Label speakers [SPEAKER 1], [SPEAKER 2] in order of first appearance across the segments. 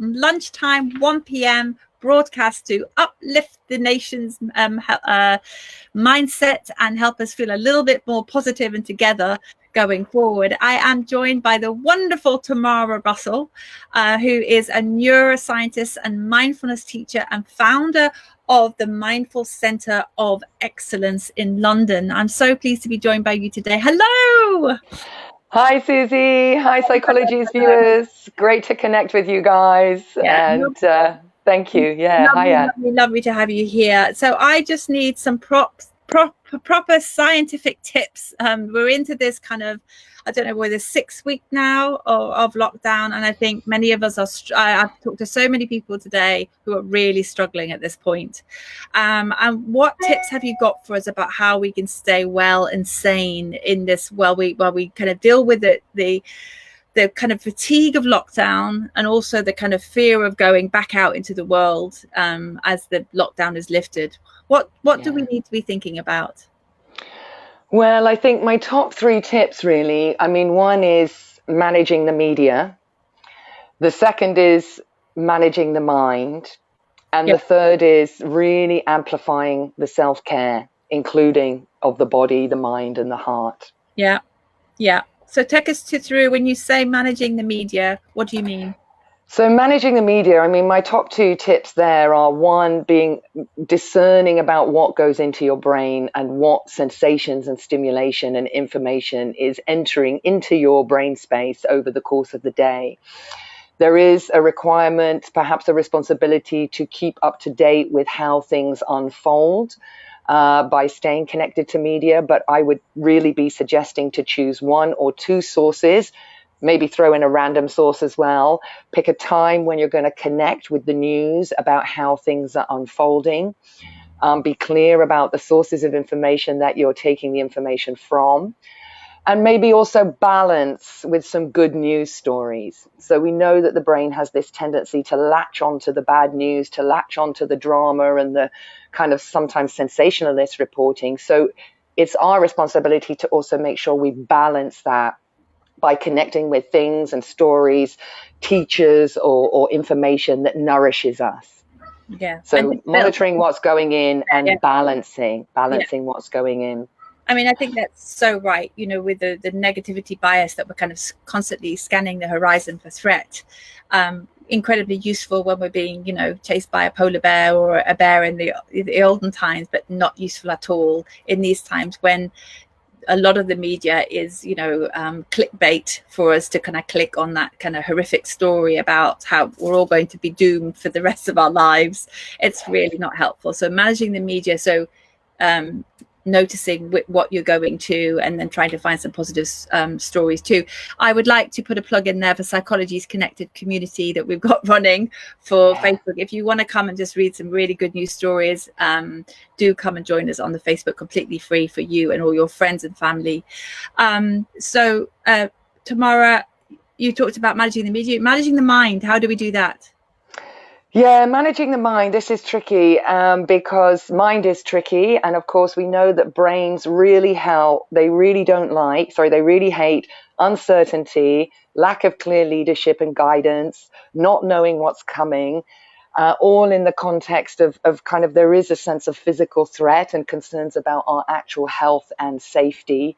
[SPEAKER 1] lunchtime, 1 p.m. broadcast to uplift the nation's mindset and help us feel a little bit more positive and together going forward. I am joined by the wonderful Tamara Russell, who is a neuroscientist and mindfulness teacher and founder of the Mindful Center of Excellence in London. I'm so pleased to be joined by you today. Hello.
[SPEAKER 2] Hi, Susie. Hi, Psychologies viewers. Great to connect with you guys. And thank you. Yeah, hiya.
[SPEAKER 1] Lovely to have you here. So I just need some proper scientific tips. We're into this kind of, I don't know, whether 6 week now of lockdown, and I think many of us are. I've talked to so many people today who are really struggling at this point. And what tips have you got for us about how we can stay well and sane in this while we kind of deal with the kind of fatigue of lockdown and also the kind of fear of going back out into the world as the lockdown is lifted? What do we need to be thinking about?
[SPEAKER 2] Well, I think my top 3 tips really, I mean, one is managing the media. The second is managing the mind. And the third is really amplifying the self-care, including of the body, the mind, and the heart.
[SPEAKER 1] Yeah. So take us through, when you say managing the media, what do you mean?
[SPEAKER 2] So managing the media, I mean, my top 2 tips there are, one, being discerning about what goes into your brain and what sensations and stimulation and information is entering into your brain space over the course of the day. There is a requirement, perhaps a responsibility, to keep up to date with how things unfold by staying connected to media. But I would really be suggesting to choose 1 or 2 sources. Maybe throw in a random source as well. Pick a time when you're going to connect with the news about how things are unfolding. Be clear about the sources of information that you're taking the information from. And maybe also balance with some good news stories. So we know that the brain has this tendency to latch onto the bad news, to latch onto the drama and the kind of sometimes sensationalist reporting. So it's our responsibility to also make sure we balance that by connecting with things and stories, teachers, or information that nourishes us.
[SPEAKER 1] Yeah.
[SPEAKER 2] So monitoring what's going in and balancing what's going in.
[SPEAKER 1] I mean, I think that's so right, you know, with the negativity bias that we're kind of constantly scanning the horizon for threat. Incredibly useful when we're being, you know, chased by a polar bear or a bear in the olden times, but not useful at all in these times when a lot of the media is, you know, clickbait for us to kind of click on that kind of horrific story about how we're all going to be doomed for the rest of our lives. It's really not helpful. So managing the media, so noticing what you're going to, and then trying to find some positive stories too. I would like to put a plug in there for Psychologies Connected community that we've got running for Facebook. If you want to come and just read some really good news stories, do come and join us on the Facebook, completely free for you and all your friends and family. So Tamara, you talked about managing the media, managing the mind. How do we do that?
[SPEAKER 2] Yeah, managing the mind, this is tricky because mind is tricky. And of course, we know that brains really they really hate uncertainty, lack of clear leadership and guidance, not knowing what's coming, all in the context of kind of, there is a sense of physical threat and concerns about our actual health and safety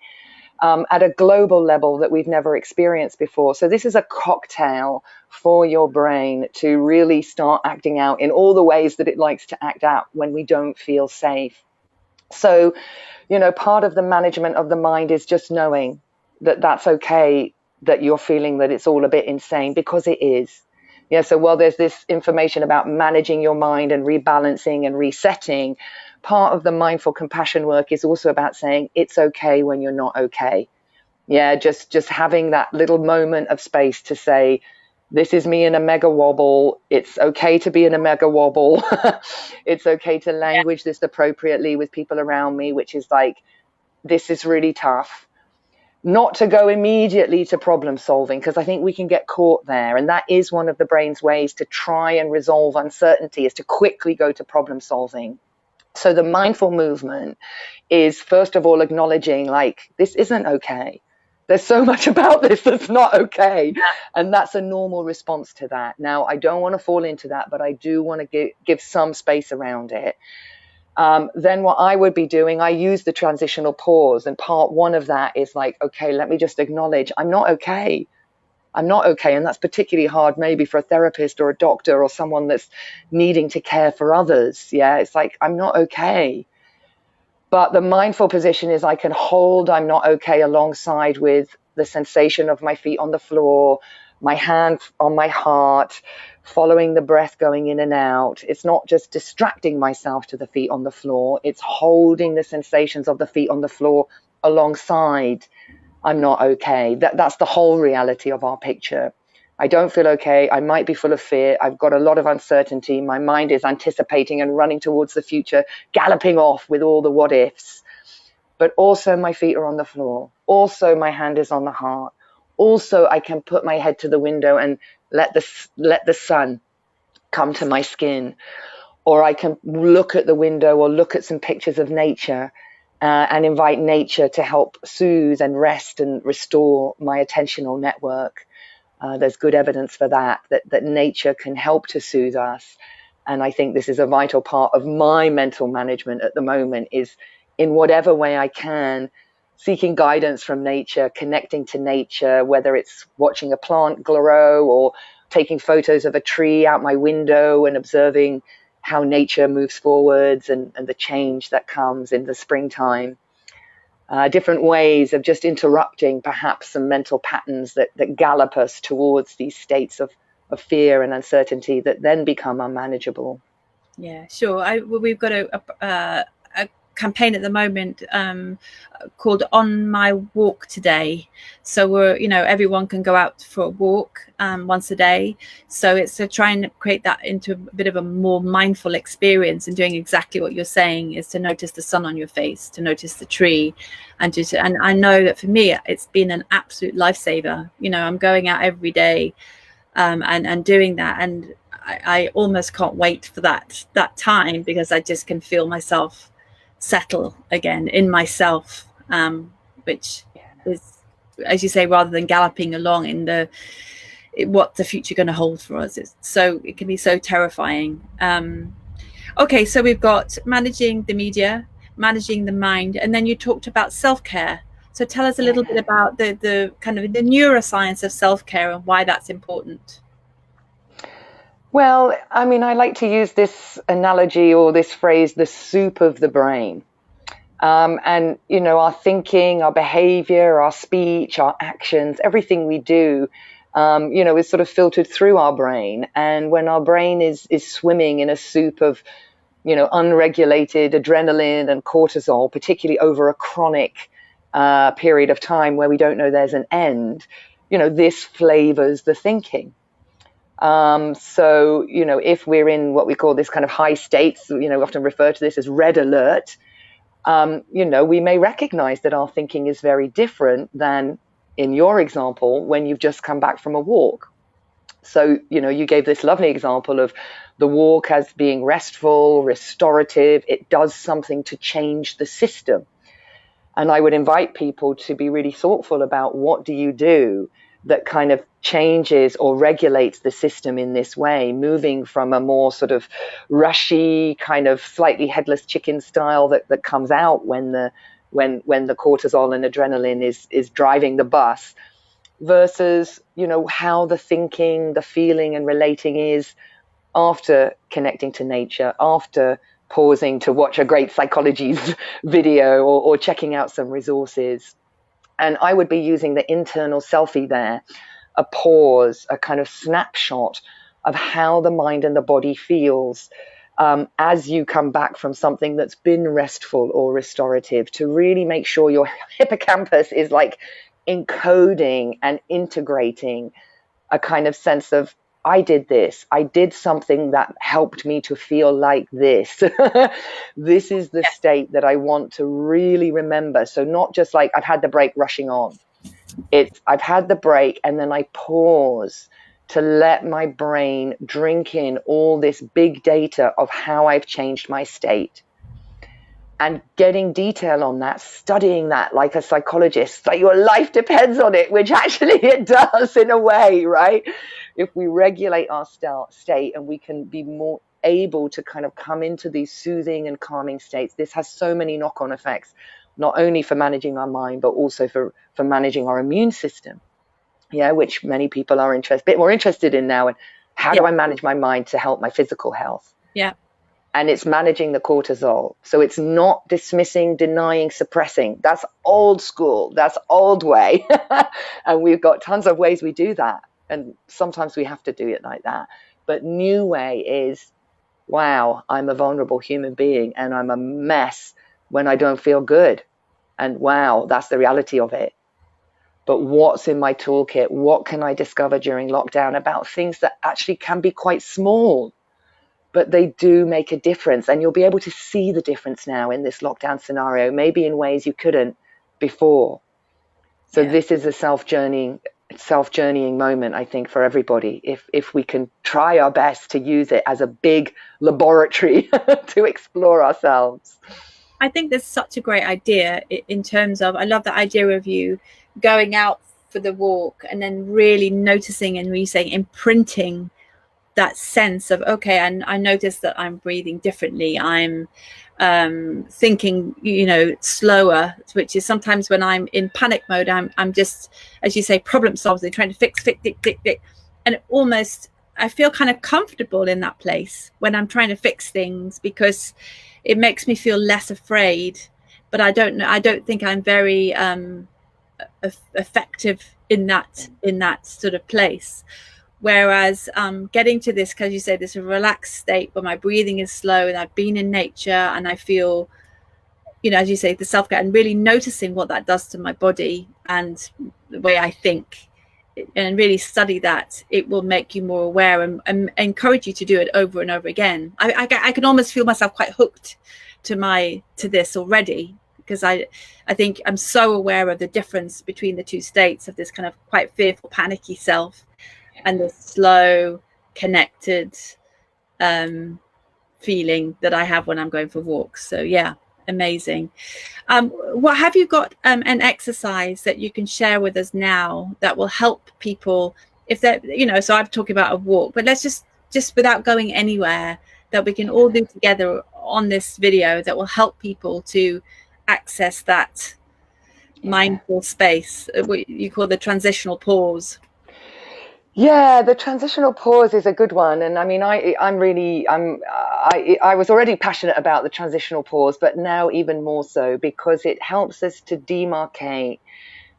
[SPEAKER 2] at a global level that we've never experienced before. So this is a cocktail for your brain to really start acting out in all the ways that it likes to act out when we don't feel safe. So, you know, part of the management of the mind is just knowing that that's okay, that you're feeling that it's all a bit insane, because it is. Yeah, so while there's this information about managing your mind and rebalancing and resetting, part of the mindful compassion work is also about saying it's okay when you're not okay. Yeah, just having that little moment of space to say, this is me in a mega wobble. It's okay to be in a mega wobble. It's okay to language this appropriately with people around me, which is like, this is really tough. Not to go immediately to problem solving, because I think we can get caught there. And that is one of the brain's ways to try and resolve uncertainty, is to quickly go to problem solving. So the mindful movement is, first of all, acknowledging, like, this isn't okay. There's so much about this that's not okay. And that's a normal response to that. Now, I don't want to fall into that, but I do want to give some space around it. Then what I would be doing, I use the transitional pause. And part one of that is like, okay, let me just acknowledge I'm not okay. I'm not okay. And that's particularly hard maybe for a therapist or a doctor or someone that's needing to care for others. Yeah, it's like, I'm not okay. But the mindful position is I can hold I'm not okay alongside with the sensation of my feet on the floor, my hand on my heart, following the breath going in and out. It's not just distracting myself to the feet on the floor. It's holding the sensations of the feet on the floor alongside I'm not okay. That's the whole reality of our picture. I don't feel okay. I might be full of fear. I've got a lot of uncertainty. My mind is anticipating and running towards the future, galloping off with all the what ifs. But also my feet are on the floor. Also my hand is on the heart. Also I can put my head to the window and let the sun come to my skin. Or I can look at the window or look at some pictures of nature and invite nature to help soothe and rest and restore my attentional network. There's good evidence for that nature can help to soothe us. And I think this is a vital part of my mental management at the moment, is in whatever way I can, seeking guidance from nature, connecting to nature, whether it's watching a plant grow or taking photos of a tree out my window and observing how nature moves forwards and the change that comes in the springtime. Different ways of just interrupting perhaps some mental patterns that gallop us towards these states of fear and uncertainty that then become unmanageable.
[SPEAKER 1] Yeah, sure. We've got a campaign at the moment called On My Walk Today. So we're, everyone can go out for a walk once a day. So it's to try and create that into a bit of a more mindful experience, and doing exactly what you're saying is to notice the sun on your face, to notice the tree, and I know that for me it's been an absolute lifesaver. I'm going out every day and doing that, and I almost can't wait for that time, because I just can feel myself settle again in myself, which is, as you say, rather than galloping along in what the future going to hold for us. It can be so terrifying. Okay, so we've got managing the media, managing the mind, and then you talked about self-care. So tell us a little bit about the kind of the neuroscience of self-care and why that's important.
[SPEAKER 2] Well, I mean, I like to use this analogy or this phrase, the soup of the brain. And, our thinking, our behavior, our speech, our actions, everything we do, is sort of filtered through our brain. And when our brain is swimming in a soup of, unregulated adrenaline and cortisol, particularly over a chronic period of time where we don't know there's an end, this flavors the thinking. So, if we're in what we call this kind of high states, we often refer to this as red alert, we may recognize that our thinking is very different than, in your example, when you've just come back from a walk. So, you gave this lovely example of the walk as being restful, restorative. It does something to change the system. And I would invite people to be really thoughtful about what do you do that kind of changes or regulates the system in this way, moving from a more sort of rushy, kind of slightly headless chicken style that comes out when the cortisol and adrenaline is driving the bus, versus, how the thinking, the feeling and relating is after connecting to nature, after pausing to watch a great Psychologies video or checking out some resources. And I would be using the internal selfie there, a pause, a kind of snapshot of how the mind and the body feels as you come back from something that's been restful or restorative, to really make sure your hippocampus is like encoding and integrating a kind of sense of, I did this. I did something that helped me to feel like this. This is the state that I want to really remember. So not just like I've had the break rushing on. It's I've had the break and then I pause to let my brain drink in all this big data of how I've changed my state. and getting detail on that, studying that like a psychologist, like your life depends on it, which actually it does in a way, right? If we regulate our state and we can be more able to kind of come into these soothing and calming states, this has so many knock-on effects, not only for managing our mind, but also for managing our immune system, which many people are a bit more interested in now. And how do I manage my mind to help my physical health?
[SPEAKER 1] Yeah.
[SPEAKER 2] And it's managing the cortisol. So it's not dismissing, denying, suppressing. That's old school. That's old way. And we've got tons of ways we do that. And sometimes we have to do it like that. But new way is, wow, I'm a vulnerable human being and I'm a mess when I don't feel good. And wow, that's the reality of it. But what's in my toolkit? What can I discover during lockdown about things that actually can be quite small, but they do make a difference? And you'll be able to see the difference now in this lockdown scenario, maybe in ways you couldn't before. So this is a self-journeying moment, I think, for everybody, if we can try our best to use it as a big laboratory to explore ourselves.
[SPEAKER 1] I think there's such a great idea in terms of, I love the idea of you going out for the walk and then really noticing, and you saying imprinting that sense of, okay, and I notice that I'm breathing differently. I'm thinking, slower, which is sometimes when I'm in panic mode, I'm just, as you say, problem solving, trying to fix, and almost I feel kind of comfortable in that place when I'm trying to fix things, because it makes me feel less afraid. But I don't think I'm very effective in that sort of place. Whereas getting to this, because you say, this relaxed state where my breathing is slow and I've been in nature and I feel, as you say, the self-care, and really noticing what that does to my body and the way I think, and really study that, it will make you more aware and encourage you to do it over and over again. I can almost feel myself quite hooked to this already, because I think I'm so aware of the difference between the two states of this kind of quite fearful, panicky self and the slow, connected feeling that I have when I'm going for walks. So yeah, amazing. What have you got an exercise that you can share with us now that will help people, if they're, so I'm talking about a walk, but let's just without going anywhere, that we can all do together on this video that will help people to access that mindful space, what you call the transitional pause.
[SPEAKER 2] Yeah, the transitional pause is a good one. And I mean, I was already passionate about the transitional pause, but now even more so, because it helps us to demarcate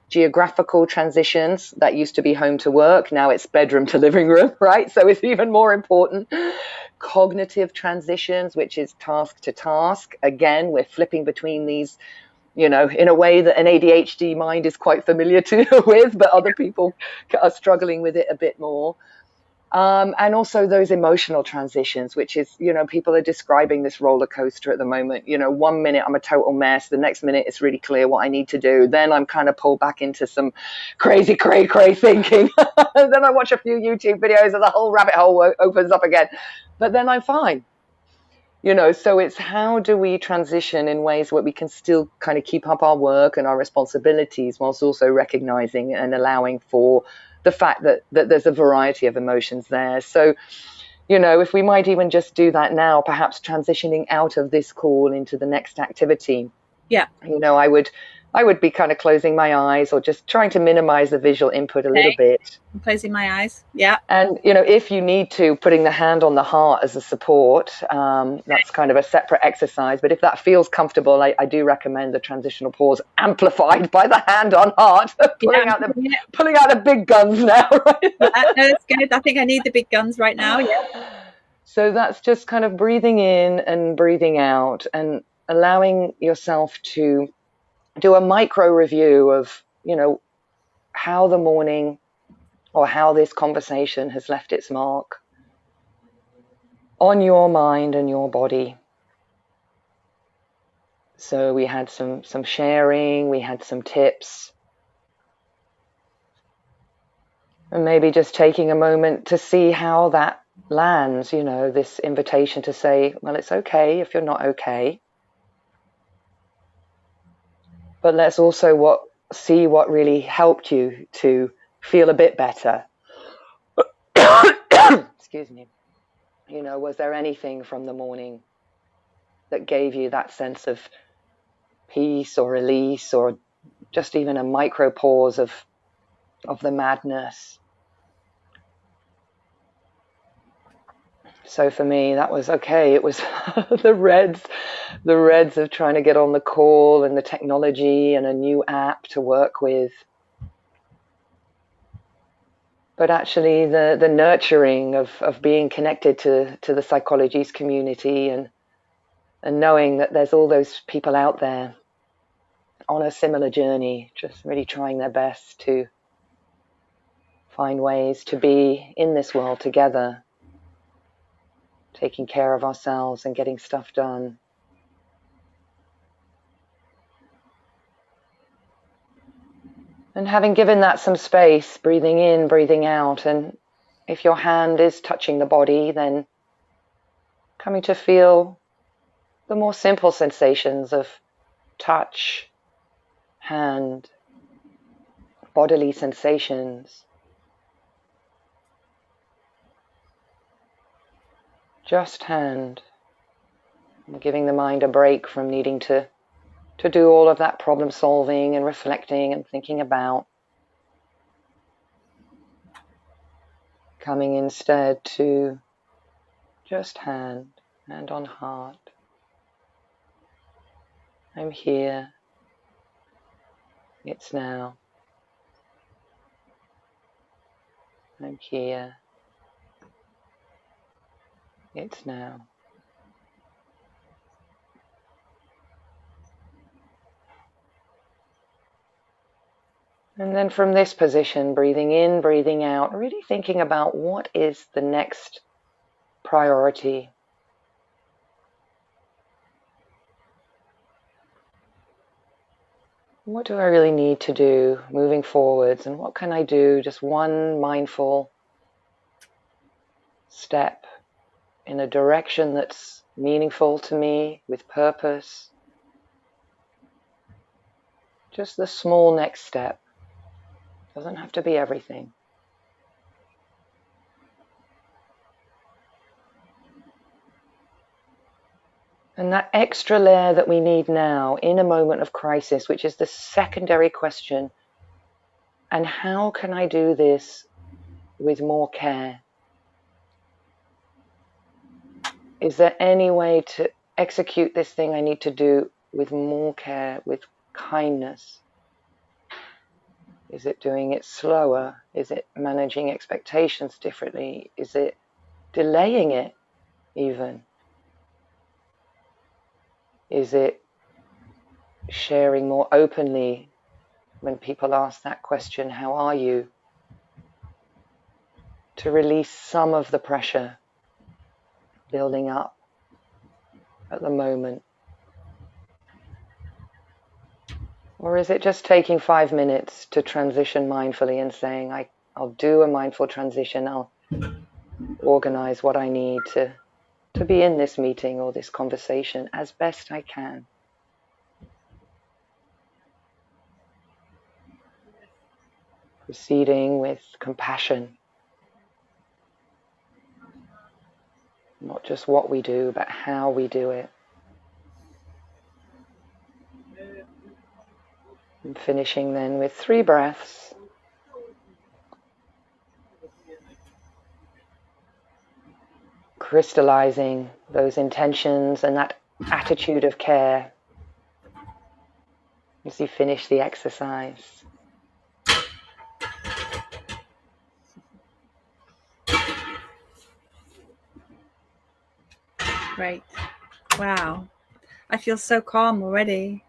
[SPEAKER 2] geographical transitions. That used to be home to work. Now it's bedroom to living room, right? So it's even more important. Cognitive transitions, which is task to task. Again, we're flipping between these, in a way that an ADHD mind is quite familiar with, but other people are struggling with it a bit more. And also those emotional transitions, which is, people are describing this roller coaster at the moment. 1 minute I'm a total mess. The next minute it's really clear what I need to do. Then I'm kind of pulled back into some crazy thinking. Then I watch a few YouTube videos and the whole rabbit hole opens up again. But then I'm fine. So it's, how do we transition in ways where we can still kind of keep up our work and our responsibilities, whilst also recognizing and allowing for the fact that there's a variety of emotions there. So, if we might even just do that now, perhaps transitioning out of this call into the next activity.
[SPEAKER 1] Yeah.
[SPEAKER 2] I would be kind of closing my eyes, or just trying to minimize the visual input a little bit.
[SPEAKER 1] I'm closing my eyes. Yeah.
[SPEAKER 2] And, if you need to, putting the hand on the heart as a support, that's kind of a separate exercise. But if that feels comfortable, I do recommend the transitional pause amplified by the hand on heart, pulling out the big guns now. Right?
[SPEAKER 1] Yeah, no, that's good. I think I need the big guns right now. Yeah.
[SPEAKER 2] So that's just kind of breathing in and breathing out, and allowing yourself to do a micro review of, how the morning or how this conversation has left its mark on your mind and your body. So we had some sharing, we had some tips, and maybe just taking a moment to see how that lands, this invitation to say, well, it's okay if you're not okay. But let's also see what really helped you to feel a bit better. Excuse me. Was there anything from the morning that gave you that sense of peace or release, or just even a micro pause of the madness? So for me, that was okay. It was the reds of trying to get on the call and the technology and a new app to work with. But actually the nurturing of being connected to the Psychologies community, and knowing that there's all those people out there on a similar journey, just really trying their best to find ways to be in this world together, taking care of ourselves and getting stuff done. And having given that some space, breathing in, breathing out, and if your hand is touching the body, then coming to feel the more simple sensations of touch, hand, bodily sensations. Just hand. And giving the mind a break from needing to do all of that problem solving and reflecting and thinking about. Coming instead to just hand on heart. I'm here. It's now. I'm here. It's now. And then from this position, breathing in, breathing out, really thinking about what is the next priority. What do I really need to do moving forwards, and what can I do? Just one mindful step in a direction that's meaningful to me, with purpose. Just the small next step. Doesn't have to be everything. And that extra layer that we need now in a moment of crisis, which is the secondary question, and how can I do this with more care? Is there any way to execute this thing I need to do with more care, with kindness? Is it doing it slower? Is it managing expectations differently? Is it delaying it even? Is it sharing more openly when people ask that question, how are you? To release some of the pressure building up at the moment. Or is it just taking 5 minutes to transition mindfully and saying, I'll do a mindful transition, I'll organize what I need to be in this meeting or this conversation as best I can. Proceeding with compassion. Not just what we do, but how we do it. And finishing then with 3 breaths. Crystallizing those intentions and that attitude of care as you finish the exercise.
[SPEAKER 1] Great. Wow. I feel so calm already.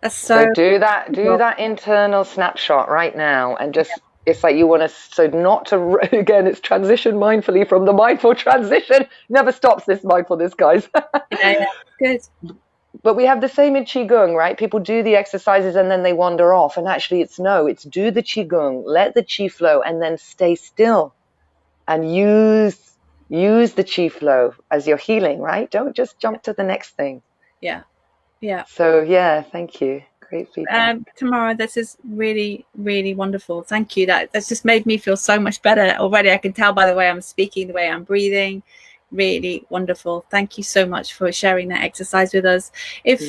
[SPEAKER 1] That's so
[SPEAKER 2] do that internal snapshot right now, and just it's like you want to, so not to, again, it's transition mindfully from the mindful transition. Never stops, this mindfulness, guys.
[SPEAKER 1] Yeah, good.
[SPEAKER 2] But we have the same in Qigong, right? People do the exercises and then they wander off, and actually it's do the Qigong, let the Qi flow, and then stay still and use the Qi flow as your healing, right? Don't just jump to the next thing.
[SPEAKER 1] Yeah.
[SPEAKER 2] So yeah, thank you. Great feedback.
[SPEAKER 1] Tamara, this is really, really wonderful. Thank you. That's just made me feel so much better already. I can tell by the way I'm speaking, the way I'm breathing. Really wonderful. Thank you so much for sharing that exercise with us. If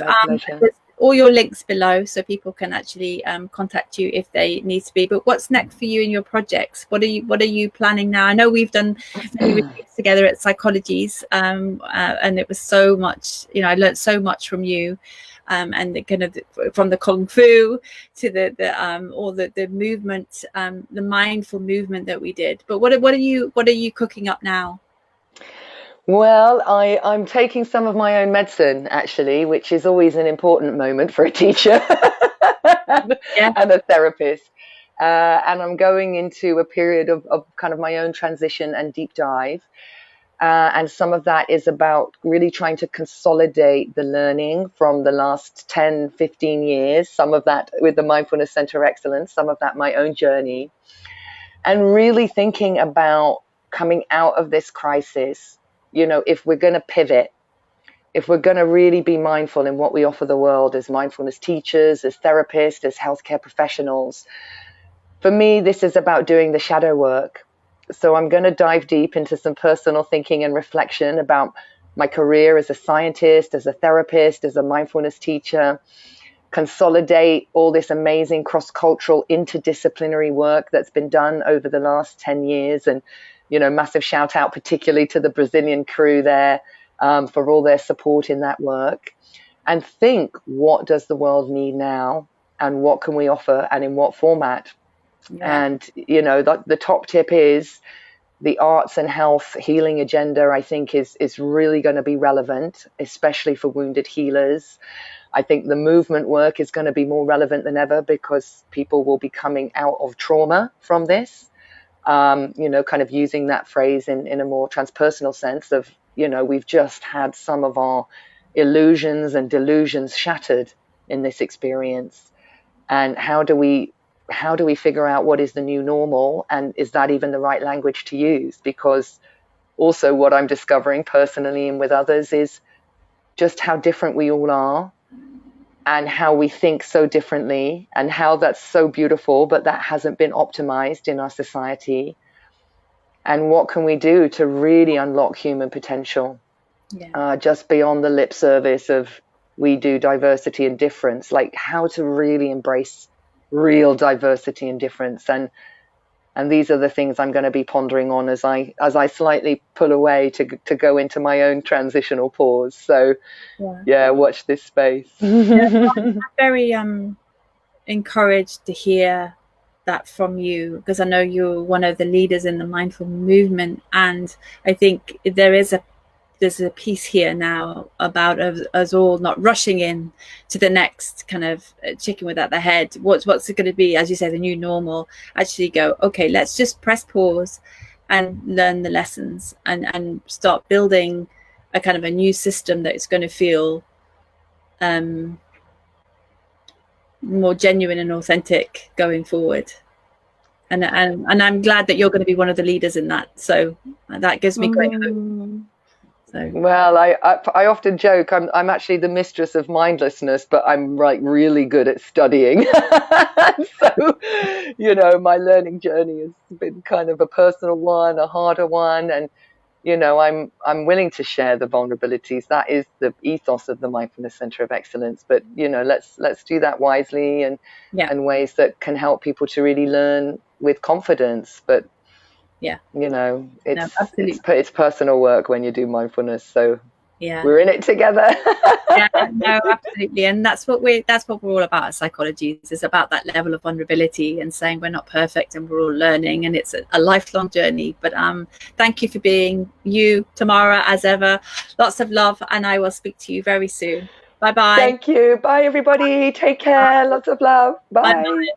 [SPEAKER 1] all your links below, so people can actually contact you if they need to be. But what's next for you in your projects? What are you planning now? I know we've done many retreats together at Psychologies, and it was so much. I learned so much from you. And the kind of from the kung fu to the movement, the mindful movement that we did. But what are you cooking up now?
[SPEAKER 2] Well, I'm taking some of my own medicine, actually, which is always an important moment for a teacher and a therapist. And I'm going into a period of kind of my own transition and deep dive. And some of that is about really trying to consolidate the learning from the last 10, 15 years, some of that with the Mindfulness Center of Excellence, some of that my own journey, and really thinking about coming out of this crisis. If we're going to pivot, if we're going to really be mindful in what we offer the world as mindfulness teachers, as therapists, as healthcare professionals, for me, this is about doing the shadow work. So I'm going to dive deep into some personal thinking and reflection about my career as a scientist, as a therapist, as a mindfulness teacher, consolidate all this amazing cross-cultural interdisciplinary work that's been done over the last 10 years. And, massive shout out particularly to the Brazilian crew there for all their support in that work. And think, what does the world need now? And what can we offer and in what format? Yeah. And, the top tip is the arts and health healing agenda, I think, is really going to be relevant, especially for wounded healers. I think the movement work is going to be more relevant than ever because people will be coming out of trauma from this, kind of using that phrase in a more transpersonal sense of, we've just had some of our illusions and delusions shattered in this experience. And how do we figure out what is the new normal, and is that even the right language to use? Because also what I'm discovering personally and with others is just how different we all are and how we think so differently and how that's so beautiful, but that hasn't been optimized in our society. And what can we do to really unlock human potential? Just beyond the lip service of we do diversity and difference, like how to really embrace real diversity and difference. And these are the things I'm going to be pondering on as I slightly pull away to go into my own transitional pause. So watch this space.
[SPEAKER 1] I'm very encouraged to hear that from you, because I know you're one of the leaders in the mindful movement, and I think there's a piece here now about us all not rushing in to the next kind of chicken without the head. What's it going to be, as you say, the new normal? Actually go, okay, let's just press pause and learn the lessons and start building a kind of a new system that is going to feel more genuine and authentic going forward. And I'm glad that you're going to be one of the leaders in that. So that gives me great hope. So.
[SPEAKER 2] Well, I often joke I'm actually the mistress of mindlessness, but I'm really good at studying. So, my learning journey has been kind of a personal one, a harder one, and I'm willing to share the vulnerabilities. That is the ethos of the Mindfulness Center of Excellence. But let's do that wisely and ways that can help people to really learn with confidence. But it's personal work when you do mindfulness, so we're in it together.
[SPEAKER 1] Absolutely. And that's what we're all about at Psychologies, is about that level of vulnerability and saying we're not perfect and we're all learning, and it's a lifelong journey. But thank you for being you, Tamara, as ever. Lots of love, and I will speak to you very soon. Bye-bye.
[SPEAKER 2] Thank you. Bye, everybody. Take care. Lots of love. Bye. Bye-bye.